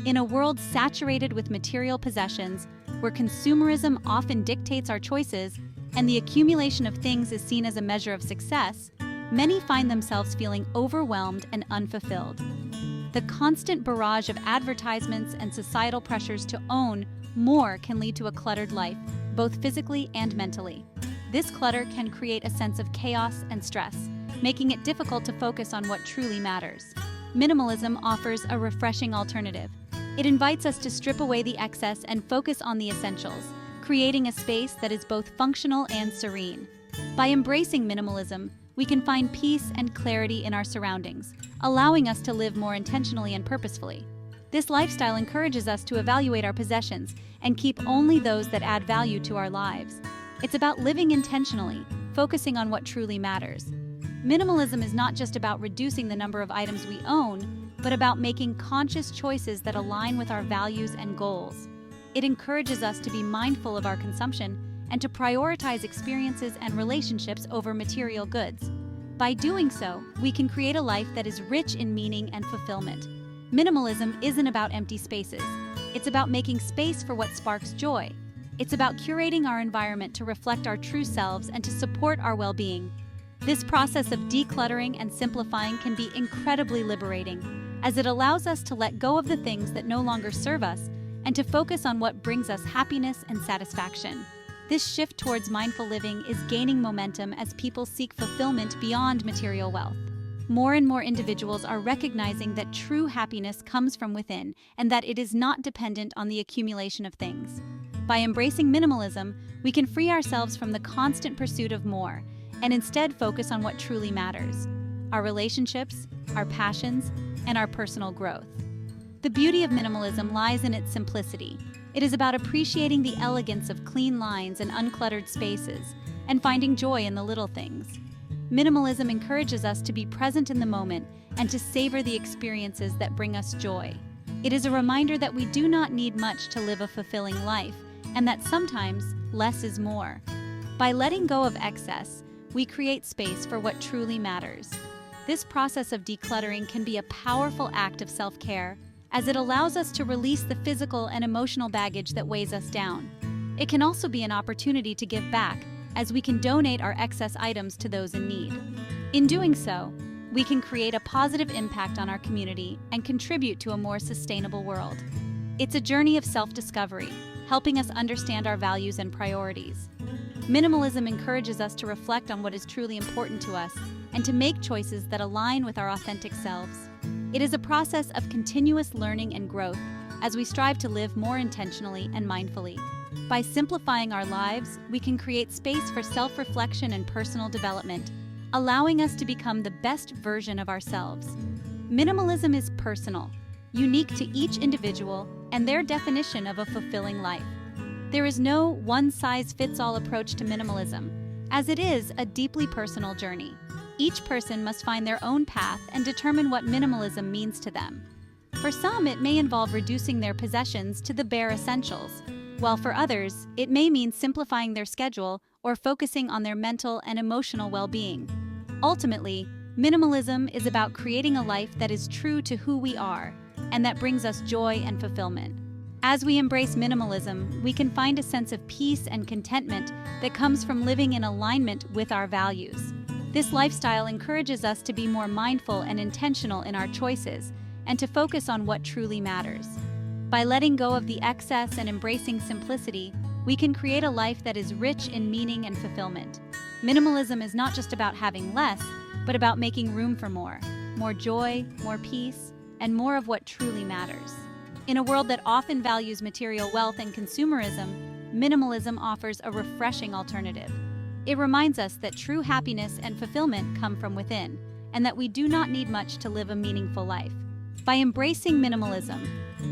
In a world saturated with material possessions, where consumerism often dictates our choices and the accumulation of things is seen as a measure of success, many find themselves feeling overwhelmed and unfulfilled. The constant barrage of advertisements and societal pressures to own more can lead to a cluttered life, both physically and mentally. This clutter can create a sense of chaos and stress, making it difficult to focus on what truly matters. Minimalism offers a refreshing alternative. It invites us to strip away the excess and focus on the essentials, creating a space that is both functional and serene. By embracing minimalism, we can find peace and clarity in our surroundings, allowing us to live more intentionally and purposefully. This lifestyle encourages us to evaluate our possessions and keep only those that add value to our lives. It's about living intentionally, focusing on what truly matters. Minimalism is not just about reducing the number of items we own, but about making conscious choices that align with our values and goals. It encourages us to be mindful of our consumption and to prioritize experiences and relationships over material goods. By doing so, we can create a life that is rich in meaning and fulfillment. Minimalism isn't about empty spaces. It's about making space for what sparks joy. It's about curating our environment to reflect our true selves and to support our well-being. This process of decluttering and simplifying can be incredibly liberating, as it allows us to let go of the things that no longer serve us and to focus on what brings us happiness and satisfaction. This shift towards mindful living is gaining momentum as people seek fulfillment beyond material wealth. More and more individuals are recognizing that true happiness comes from within and that it is not dependent on the accumulation of things. By embracing minimalism, we can free ourselves from the constant pursuit of more and instead focus on what truly matters: our relationships, our passions, and our personal growth. The beauty of minimalism lies in its simplicity. It is about appreciating the elegance of clean lines and uncluttered spaces and finding joy in the little things. Minimalism encourages us to be present in the moment and to savor the experiences that bring us joy. It is a reminder that we do not need much to live a fulfilling life, and that sometimes less is more. By letting go of excess, we create space for what truly matters. This process of decluttering can be a powerful act of self-care, as it allows us to release the physical and emotional baggage that weighs us down. It can also be an opportunity to give back, as we can donate our excess items to those in need. In doing so, we can create a positive impact on our community and contribute to a more sustainable world. It's a journey of self-discovery, helping us understand our values and priorities. Minimalism encourages us to reflect on what is truly important to us and to make choices that align with our authentic selves. It is a process of continuous learning and growth as we strive to live more intentionally and mindfully. By simplifying our lives, we can create space for self-reflection and personal development, allowing us to become the best version of ourselves. Minimalism is personal, unique to each individual and their definition of a fulfilling life. There is no one-size-fits-all approach to minimalism, as it is a deeply personal journey. Each person must find their own path and determine what minimalism means to them. For some, it may involve reducing their possessions to the bare essentials, while for others, it may mean simplifying their schedule or focusing on their mental and emotional well-being. Ultimately, minimalism is about creating a life that is true to who we are and that brings us joy and fulfillment. As we embrace minimalism, we can find a sense of peace and contentment that comes from living in alignment with our values. This lifestyle encourages us to be more mindful and intentional in our choices and to focus on what truly matters. By letting go of the excess and embracing simplicity, we can create a life that is rich in meaning and fulfillment. Minimalism is not just about having less, but about making room for more joy, more peace, and more of what truly matters. In a world that often values material wealth and consumerism, minimalism offers a refreshing alternative. It reminds us that true happiness and fulfillment come from within, and that we do not need much to live a meaningful life. By embracing minimalism,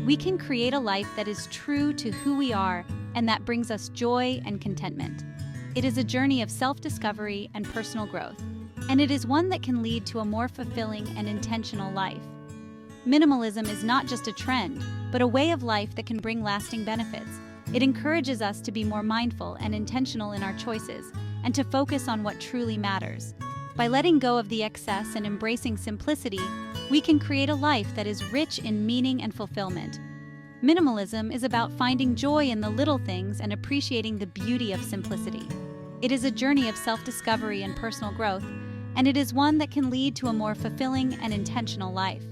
we can create a life that is true to who we are and that brings us joy and contentment. It is a journey of self-discovery and personal growth, and it is one that can lead to a more fulfilling and intentional life. Minimalism is not just a trend, but a way of life that can bring lasting benefits. It encourages us to be more mindful and intentional in our choices and to focus on what truly matters. By letting go of the excess and embracing simplicity, we can create a life that is rich in meaning and fulfillment. Minimalism is about finding joy in the little things and appreciating the beauty of simplicity. It is a journey of self-discovery and personal growth, and it is one that can lead to a more fulfilling and intentional life.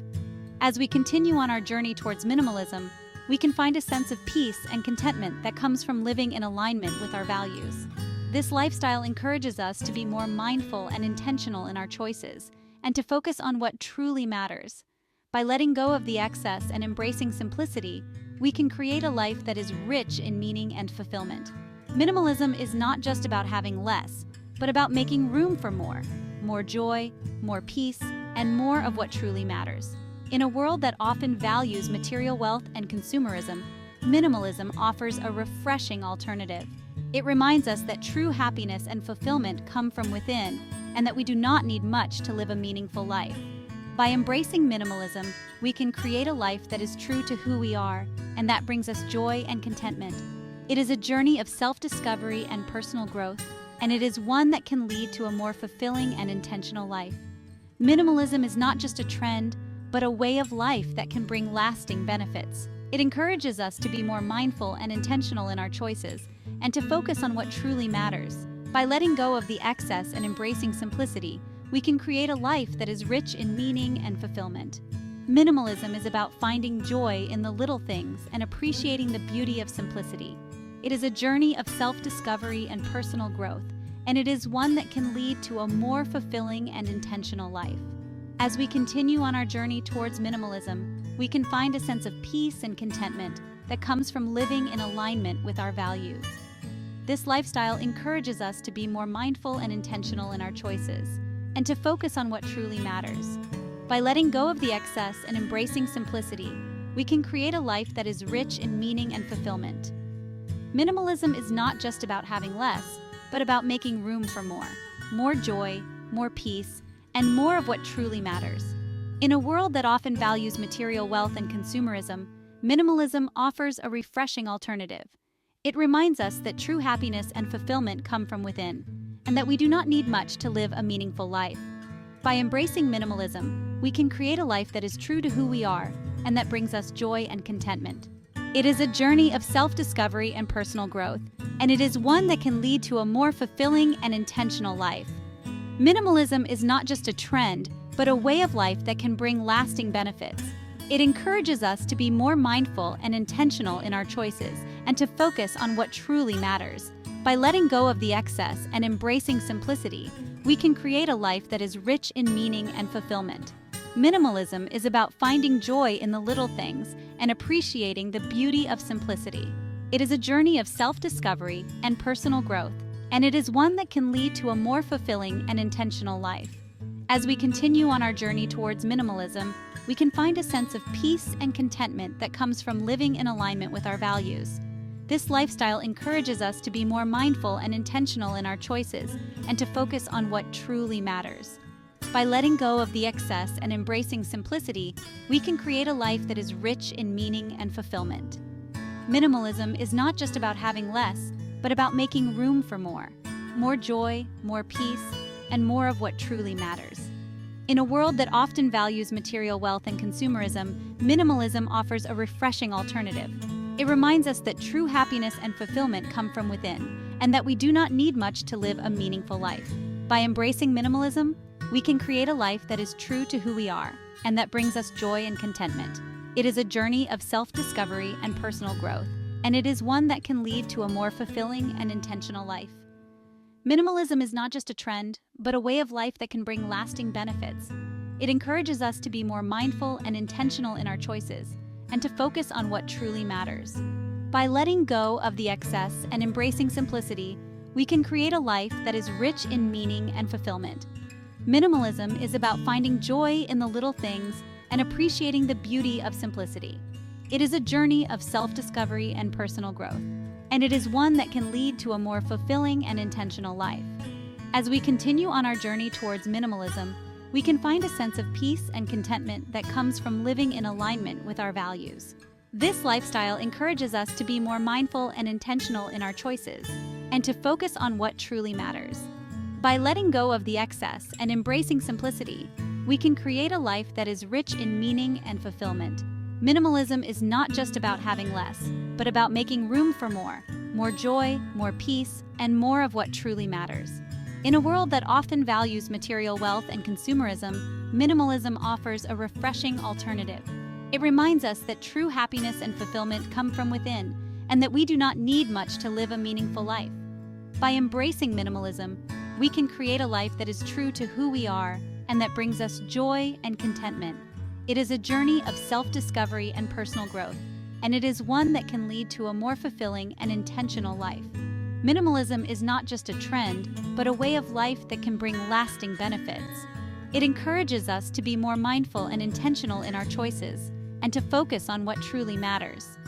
As we continue on our journey towards minimalism, we can find a sense of peace and contentment that comes from living in alignment with our values. This lifestyle encourages us to be more mindful and intentional in our choices, and to focus on what truly matters. By letting go of the excess and embracing simplicity, we can create a life that is rich in meaning and fulfillment. Minimalism is not just about having less, but about making room for more joy, more peace, and more of what truly matters. In a world that often values material wealth and consumerism, minimalism offers a refreshing alternative. It reminds us that true happiness and fulfillment come from within, and that we do not need much to live a meaningful life. By embracing minimalism, we can create a life that is true to who we are, and that brings us joy and contentment. It is a journey of self-discovery and personal growth, and it is one that can lead to a more fulfilling and intentional life. Minimalism is not just a trend, but a way of life that can bring lasting benefits. It encourages us to be more mindful and intentional in our choices, and to focus on what truly matters. By letting go of the excess and embracing simplicity, we can create a life that is rich in meaning and fulfillment. Minimalism is about finding joy in the little things and appreciating the beauty of simplicity. It is a journey of self-discovery and personal growth, and it is one that can lead to a more fulfilling and intentional life. As we continue on our journey towards minimalism, we can find a sense of peace and contentment that comes from living in alignment with our values. This lifestyle encourages us to be more mindful and intentional in our choices, and to focus on what truly matters. By letting go of the excess and embracing simplicity, we can create a life that is rich in meaning and fulfillment. Minimalism is not just about having less, but about making room for more joy, more peace, and more of what truly matters. In a world that often values material wealth and consumerism, minimalism offers a refreshing alternative. It reminds us that true happiness and fulfillment come from within, and that we do not need much to live a meaningful life. By embracing minimalism, we can create a life that is true to who we are, and that brings us joy and contentment. It is a journey of self-discovery and personal growth, and it is one that can lead to a more fulfilling and intentional life. Minimalism is not just a trend, but a way of life that can bring lasting benefits. It encourages us to be more mindful and intentional in our choices, and to focus on what truly matters. By letting go of the excess and embracing simplicity, we can create a life that is rich in meaning and fulfillment. Minimalism is about finding joy in the little things and appreciating the beauty of simplicity. It is a journey of self-discovery and personal growth, and it is one that can lead to a more fulfilling and intentional life. As we continue on our journey towards minimalism, we can find a sense of peace and contentment that comes from living in alignment with our values. This lifestyle encourages us to be more mindful and intentional in our choices, and to focus on what truly matters. By letting go of the excess and embracing simplicity, we can create a life that is rich in meaning and fulfillment. Minimalism is not just about having less, but about making room for more joy, more peace, and more of what truly matters. In a world that often values material wealth and consumerism, minimalism offers a refreshing alternative. It reminds us that true happiness and fulfillment come from within, and that we do not need much to live a meaningful life. By embracing minimalism, we can create a life that is true to who we are, and that brings us joy and contentment. It is a journey of self-discovery and personal growth, and it is one that can lead to a more fulfilling and intentional life. Minimalism is not just a trend, but a way of life that can bring lasting benefits. It encourages us to be more mindful and intentional in our choices, and to focus on what truly matters. By letting go of the excess and embracing simplicity, we can create a life that is rich in meaning and fulfillment. Minimalism is about finding joy in the little things and appreciating the beauty of simplicity. It is a journey of self-discovery and personal growth, and it is one that can lead to a more fulfilling and intentional life. As we continue on our journey towards minimalism, we can find a sense of peace and contentment that comes from living in alignment with our values. This lifestyle encourages us to be more mindful and intentional in our choices, and to focus on what truly matters. By letting go of the excess and embracing simplicity, we can create a life that is rich in meaning and fulfillment. Minimalism is not just about having less, but about making room for more joy, more peace, and more of what truly matters. In a world that often values material wealth and consumerism, minimalism offers a refreshing alternative. It reminds us that true happiness and fulfillment come from within, and that we do not need much to live a meaningful life. By embracing minimalism, we can create a life that is true to who we are and that brings us joy and contentment. It is a journey of self-discovery and personal growth, and it is one that can lead to a more fulfilling and intentional life. Minimalism is not just a trend, but a way of life that can bring lasting benefits. It encourages us to be more mindful and intentional in our choices, and to focus on what truly matters.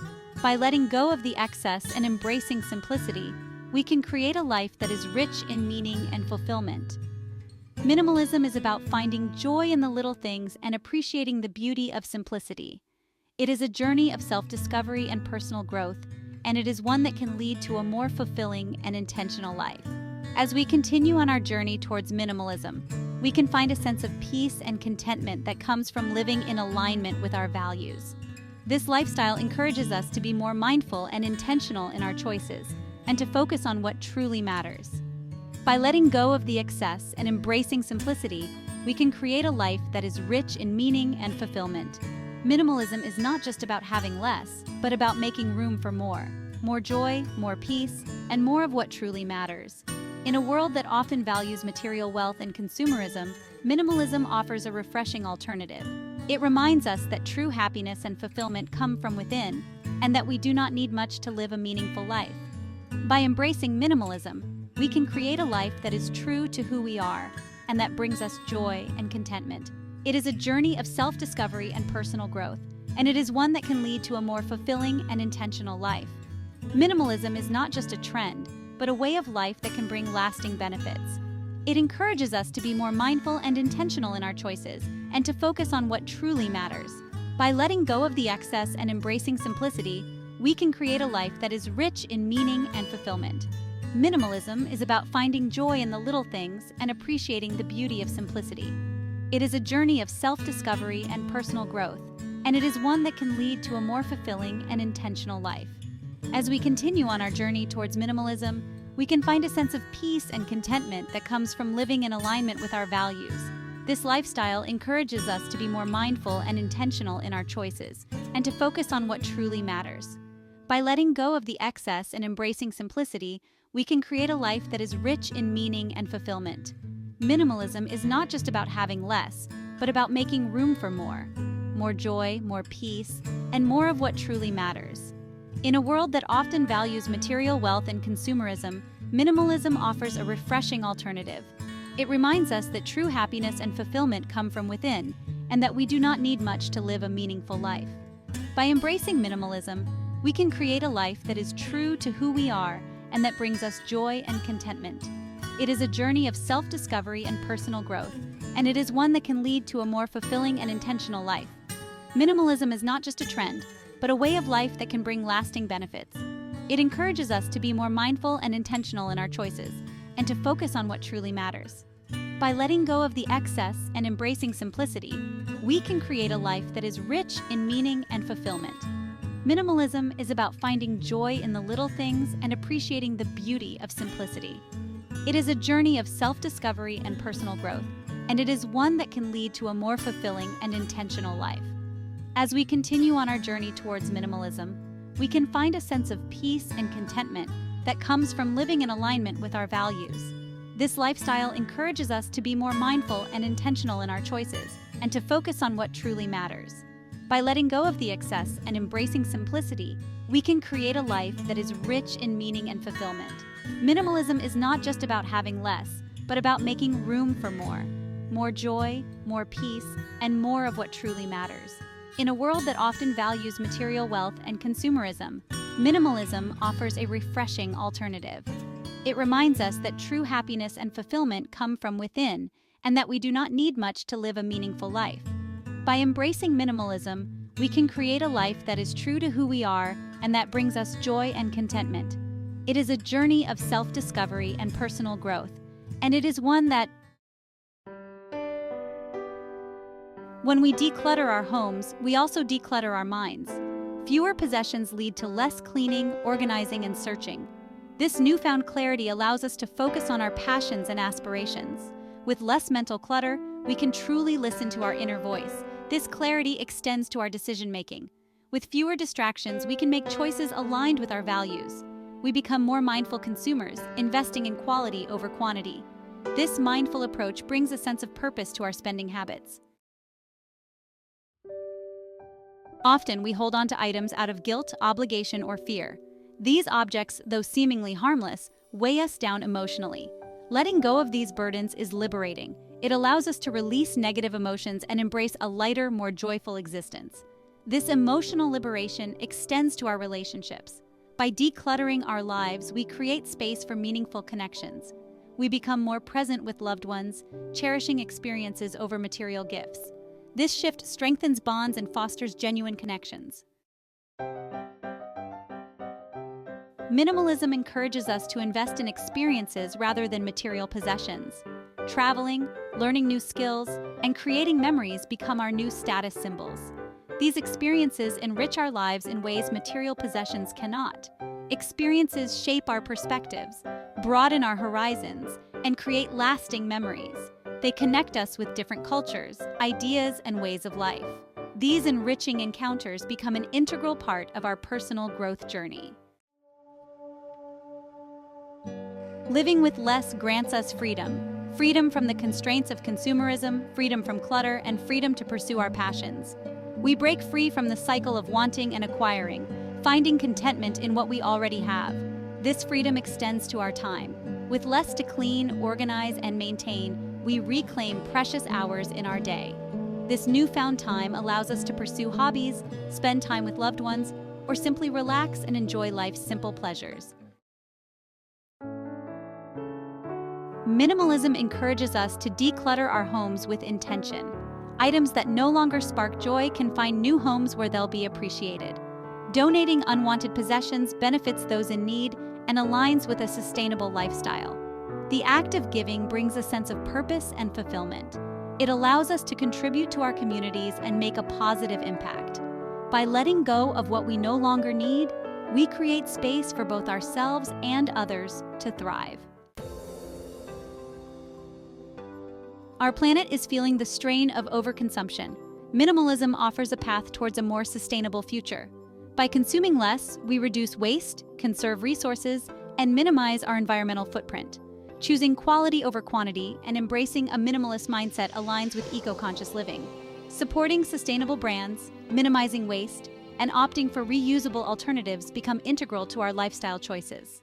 By letting go of the excess and embracing simplicity, we can create a life that is rich in meaning and fulfillment. Minimalism is about finding joy in the little things and appreciating the beauty of simplicity. It is a journey of self-discovery and personal growth, and it is one that can lead to a more fulfilling and intentional life. As we continue on our journey towards minimalism, we can find a sense of peace and contentment that comes from living in alignment with our values. This lifestyle encourages us to be more mindful and intentional in our choices, and to focus on what truly matters. By letting go of the excess and embracing simplicity, we can create a life that is rich in meaning and fulfillment. Minimalism is not just about having less, but about making room for more joy, more peace, and more of what truly matters. In a world that often values material wealth and consumerism, minimalism offers a refreshing alternative. It reminds us that true happiness and fulfillment come from within, and that we do not need much to live a meaningful life. By embracing minimalism, we can create a life that is true to who we are, and that brings us joy and contentment. It is a journey of self-discovery and personal growth, and it is one that can lead to a more fulfilling and intentional life. Minimalism is not just a trend, but a way of life that can bring lasting benefits. It encourages us to be more mindful and intentional in our choices, and to focus on what truly matters. By letting go of the excess and embracing simplicity, we can create a life that is rich in meaning and fulfillment. Minimalism is about finding joy in the little things and appreciating the beauty of simplicity. It is a journey of self-discovery and personal growth, and it is one that can lead to a more fulfilling and intentional life. As we continue on our journey towards minimalism, we can find a sense of peace and contentment that comes from living in alignment with our values. This lifestyle encourages us to be more mindful and intentional in our choices, and to focus on what truly matters. By letting go of the excess and embracing simplicity, we can create a life that is rich in meaning and fulfillment. Minimalism is not just about having less, but about making room for more joy, more peace, and more of what truly matters. In a world that often values material wealth and consumerism, minimalism offers a refreshing alternative. It reminds us that true happiness and fulfillment come from within, and that we do not need much to live a meaningful life. By embracing minimalism, we can create a life that is true to who we are and that brings us joy and contentment. It is a journey of self-discovery and personal growth, and it is one that can lead to a more fulfilling and intentional life. Minimalism is not just a trend, but a way of life that can bring lasting benefits. It encourages us to be more mindful and intentional in our choices, and to focus on what truly matters. By letting go of the excess and embracing simplicity, we can create a life that is rich in meaning and fulfillment. Minimalism is about finding joy in the little things and appreciating the beauty of simplicity. It is a journey of self-discovery and personal growth, and it is one that can lead to a more fulfilling and intentional life. As we continue on our journey towards minimalism, we can find a sense of peace and contentment that comes from living in alignment with our values. This lifestyle encourages us to be more mindful and intentional in our choices, and to focus on what truly matters. By letting go of the excess and embracing simplicity, we can create a life that is rich in meaning and fulfillment. Minimalism is not just about having less, but about making room for more joy, more peace, and more of what truly matters. In a world that often values material wealth and consumerism, minimalism offers a refreshing alternative. It reminds us that true happiness and fulfillment come from within, and that we do not need much to live a meaningful life. By embracing minimalism, we can create a life that is true to who we are and that brings us joy and contentment. It is a journey of self-discovery and personal growth, and it is one that When we declutter our homes, we also declutter our minds. Fewer possessions lead to less cleaning, organizing, and searching. This newfound clarity allows us to focus on our passions and aspirations. With less mental clutter, we can truly listen to our inner voice. This clarity extends to our decision-making. With fewer distractions, we can make choices aligned with our values. We become more mindful consumers, investing in quality over quantity. This mindful approach brings a sense of purpose to our spending habits. Often, we hold on to items out of guilt, obligation, or fear. These objects, though seemingly harmless, weigh us down emotionally. Letting go of these burdens is liberating. It allows us to release negative emotions and embrace a lighter, more joyful existence. This emotional liberation extends to our relationships. By decluttering our lives, we create space for meaningful connections. We become more present with loved ones, cherishing experiences over material gifts. This shift strengthens bonds and fosters genuine connections. Minimalism encourages us to invest in experiences rather than material possessions. Traveling, learning new skills, and creating memories become our new status symbols. These experiences enrich our lives in ways material possessions cannot. Experiences shape our perspectives, broaden our horizons, and create lasting memories. They connect us with different cultures, ideas, and ways of life. These enriching encounters become an integral part of our personal growth journey. Living with less grants us freedom. Freedom from the constraints of consumerism, freedom from clutter, and freedom to pursue our passions. We break free from the cycle of wanting and acquiring, finding contentment in what we already have. This freedom extends to our time. With less to clean, organize, and maintain, we reclaim precious hours in our day. This newfound time allows us to pursue hobbies, spend time with loved ones, or simply relax and enjoy life's simple pleasures. Minimalism encourages us to declutter our homes with intention. Items that no longer spark joy can find new homes where they'll be appreciated. Donating unwanted possessions benefits those in need and aligns with a sustainable lifestyle. The act of giving brings a sense of purpose and fulfillment. It allows us to contribute to our communities and make a positive impact. By letting go of what we no longer need, we create space for both ourselves and others to thrive. Our planet is feeling the strain of overconsumption. Minimalism offers a path towards a more sustainable future. By consuming less, we reduce waste, conserve resources, and minimize our environmental footprint. Choosing quality over quantity and embracing a minimalist mindset aligns with eco-conscious living. Supporting sustainable brands, minimizing waste, and opting for reusable alternatives become integral to our lifestyle choices.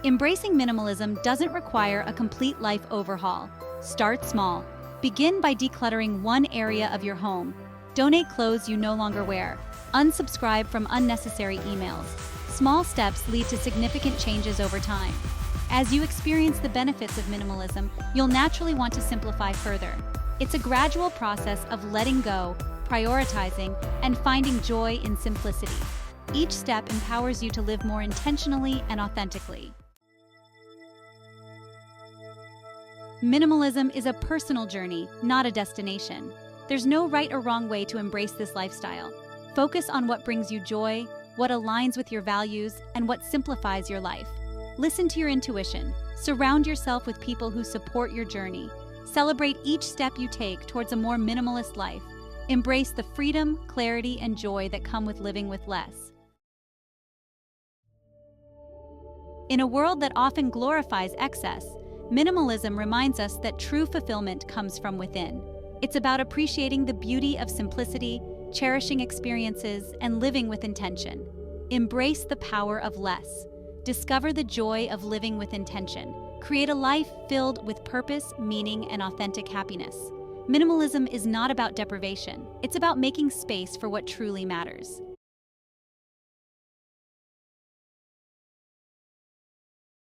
Embracing minimalism doesn't require a complete life overhaul. Start small. Begin by decluttering one area of your home. Donate clothes you no longer wear. Unsubscribe from unnecessary emails. Small steps lead to significant changes over time. As you experience the benefits of minimalism, you'll naturally want to simplify further. It's a gradual process of letting go, prioritizing, and finding joy in simplicity. Each step empowers you to live more intentionally and authentically. Minimalism is a personal journey, not a destination. There's no right or wrong way to embrace this lifestyle. Focus on what brings you joy, what aligns with your values, and what simplifies your life. Listen to your intuition. Surround yourself with people who support your journey. Celebrate each step you take towards a more minimalist life. Embrace the freedom, clarity, and joy that come with living with less. In a world that often glorifies excess, minimalism reminds us that true fulfillment comes from within. It's about appreciating the beauty of simplicity, cherishing experiences, and living with intention. Embrace the power of less. Discover the joy of living with intention. Create a life filled with purpose, meaning, and authentic happiness. Minimalism is not about deprivation. It's about making space for what truly matters.